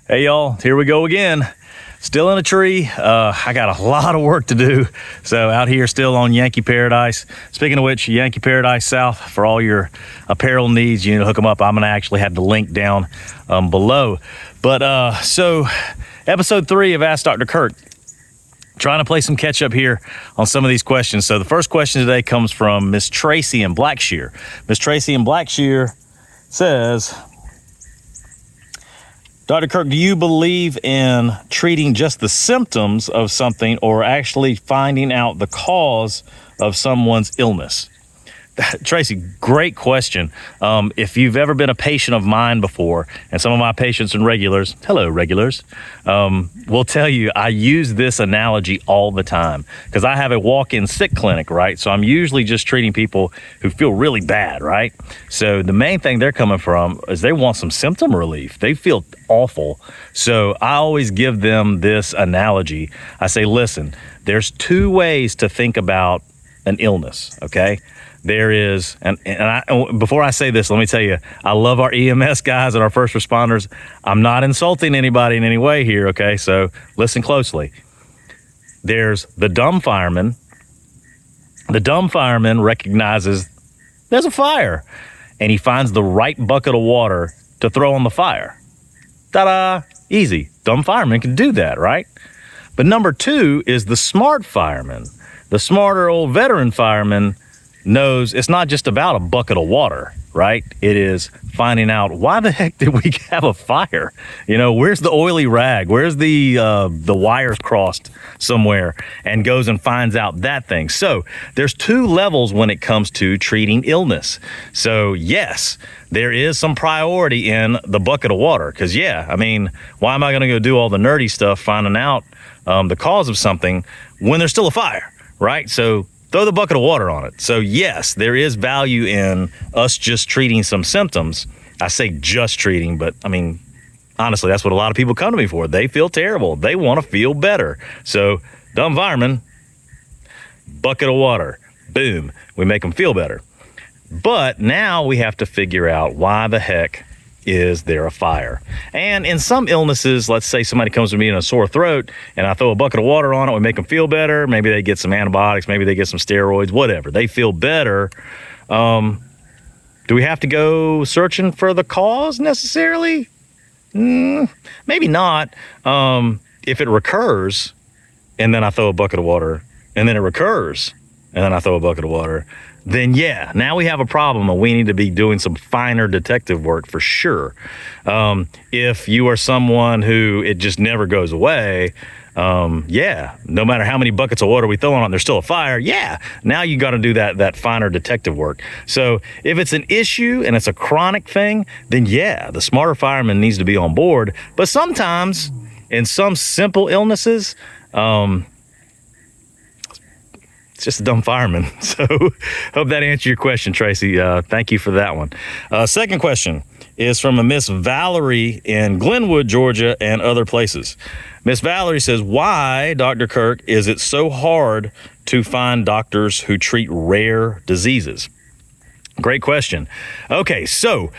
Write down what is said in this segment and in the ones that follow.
Hey y'all, here we go again. Still in a tree. I got a lot of work to do. So out here still on Yankee Paradise. Speaking of which, Yankee Paradise South, for all your apparel needs, you need to hook them up. I'm gonna actually have the link down below. But so episode 3 of Ask Dr. Kirk. Trying to play some catch up here on some of these questions. So the first question today comes from Miss Tracy in Blackshear. Miss Tracy in Blackshear says, Dr. Kirk, do you believe in treating just the symptoms of something or actually finding out the cause of someone's illness? Tracy, great question. If you've ever been a patient of mine before, and some of my patients and regulars, hello regulars, will tell you I use this analogy all the time because I have a walk-in sick clinic, right? So I'm usually just treating people who feel really bad, right? So the main thing they're coming from is they want some symptom relief. They feel awful. So I always give them this analogy. I say, listen, there's 2 ways to think about an illness, okay? There is, and before I say this, let me tell you, I love our EMS guys and our first responders. I'm not insulting anybody in any way here, okay? So listen closely. There's the dumb fireman. The dumb fireman recognizes there's a fire, and he finds the right bucket of water to throw on the fire. Ta-da! Easy. Dumb fireman can do that, right? But number 2 is the smart fireman. The smarter old veteran fireman knows it's not just about a bucket of water, right? It is finding out why the heck did we have a fire? You know, where's the oily rag? Where's the wires crossed somewhere? And goes and finds out that thing. So there's 2 levels when it comes to treating illness. So yes, there is some priority in the bucket of water. Because yeah, I mean, why am I going to go do all the nerdy stuff finding out the cause of something when there's still a fire, right? So throw the bucket of water on it. So yes, there is value in us just treating some symptoms. I say just treating, but I mean, honestly, that's what a lot of people come to me for. They feel terrible. They want to feel better. So dumb fireman, bucket of water, boom, we make them feel better. But now we have to figure out why the heck is there a fire? And in some illnesses, let's say somebody comes to me in a sore throat and I throw a bucket of water on it, we make them feel better. Maybe they get some antibiotics, maybe they get some steroids, whatever. They feel better. Do we have to go searching for the cause necessarily? Maybe not. If it recurs and then I throw a bucket of water and then it recurs and then I throw a bucket of water, then yeah, now we have a problem and we need to be doing some finer detective work for sure. If you are someone who it just never goes away, yeah, no matter how many buckets of water we throw on it, there's still a fire. Yeah, now you got to do that finer detective work. So if it's an issue and it's a chronic thing, then yeah, the smarter fireman needs to be on board. But sometimes in some simple illnesses, it's just a dumb fireman. So hope that answered your question, Tracy. Thank you for that one. Second question is from a Miss Valerie in Glenwood, Georgia, and other places. Miss Valerie says, why, Dr. Kirk, is it so hard to find doctors who treat rare diseases? Great question. Okay, so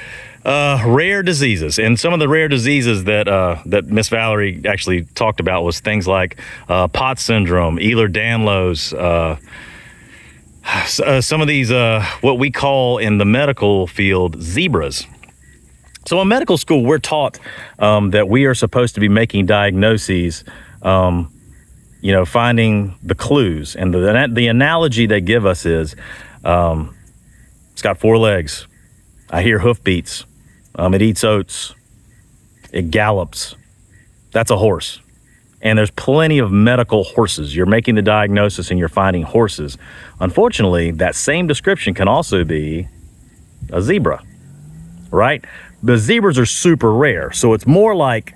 rare diseases, and some of the rare diseases that Miss Valerie actually talked about was things like POTS syndrome, Ehlers-Danlos, some of these what we call in the medical field zebras. So in medical school, we're taught that we are supposed to be making diagnoses, finding the clues, and the analogy they give us is it's got 4 legs. I hear hoofbeats. It eats oats. It gallops. That's a horse. And there's plenty of medical horses. You're making the diagnosis and you're finding horses. Unfortunately, that same description can also be a zebra, right? The zebras are super rare. So it's more like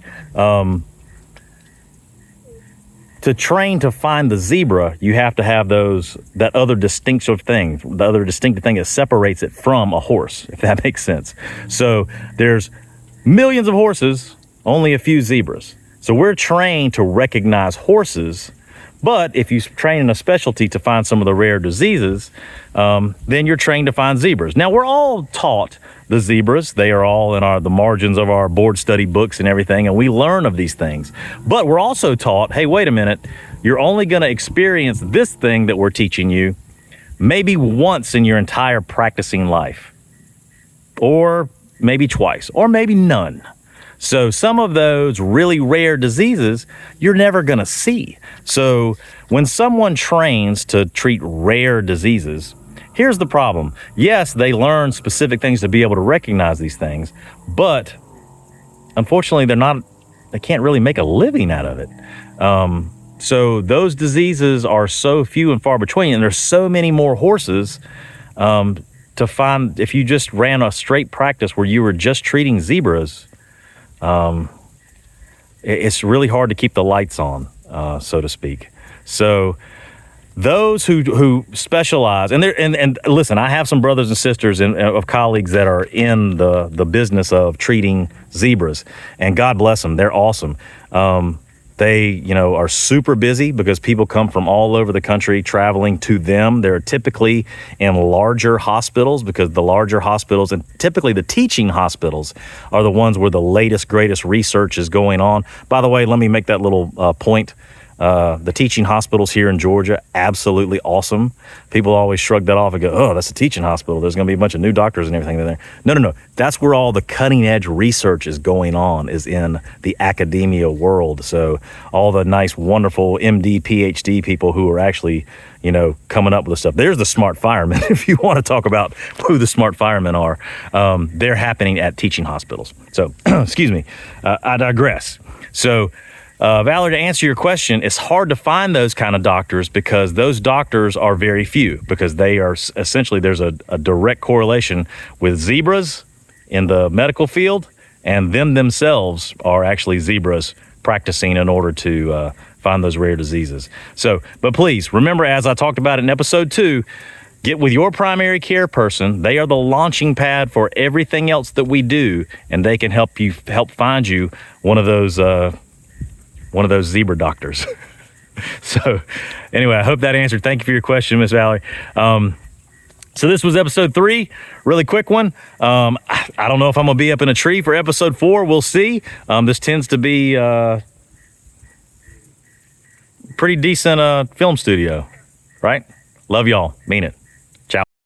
to train to find the zebra, you have to have that other distinctive thing that separates it from a horse, if that makes sense. So there's millions of horses, only a few zebras. So we're trained to recognize horses, But if you train in a specialty to find some of the rare diseases, then you're trained to find zebras. Now, we're all taught the zebras. They are all in the margins of our board study books and everything, and we learn of these things. But we're also taught, hey, wait a minute, you're only going to experience this thing that we're teaching you maybe once in your entire practicing life, or maybe twice, or maybe none. So some of those really rare diseases you're never going to see. So when someone trains to treat rare diseases, here's the problem. Yes, they learn specific things to be able to recognize these things, but unfortunately they can't really make a living out of it. So those diseases are so few and far between, and there's so many more horses to find. If you just ran a straight practice where you were just treating zebras, it's really hard to keep the lights on, so to speak. So those who specialize, and listen, I have some brothers and sisters of colleagues that are in the business of treating zebras, and God bless them, they're awesome. They, are super busy because people come from all over the country traveling to them. They're typically in larger hospitals because the larger hospitals, and typically the teaching hospitals, are the ones where the latest, greatest research is going on. By the way, let me make that little point. The teaching hospitals here in Georgia, absolutely awesome. People always shrug that off and go, oh, that's a teaching hospital. There's going to be a bunch of new doctors and everything in there. No. That's where all the cutting edge research is going on, is in the academia world. So all the nice, wonderful MD, PhD people who are actually, coming up with the stuff. There's the smart firemen. If you want to talk about who the smart firemen are, they're happening at teaching hospitals. So, excuse me, I digress. So, Valerie, to answer your question, it's hard to find those kind of doctors because those doctors are very few, because they are essentially, there's a direct correlation with zebras in the medical field, and them themselves are actually zebras practicing in order to find those rare diseases. So, but please remember, as I talked about in episode 2, get with your primary care person. They are the launching pad for everything else that we do, and they can help find you one of those zebra doctors. So anyway, I hope that answered. Thank you for your question, Miss Valerie. So this was episode 3, really quick one. I don't know if I'm gonna be up in a tree for episode 4. We'll see. This tends to be pretty decent film studio, right? Love y'all. Mean it.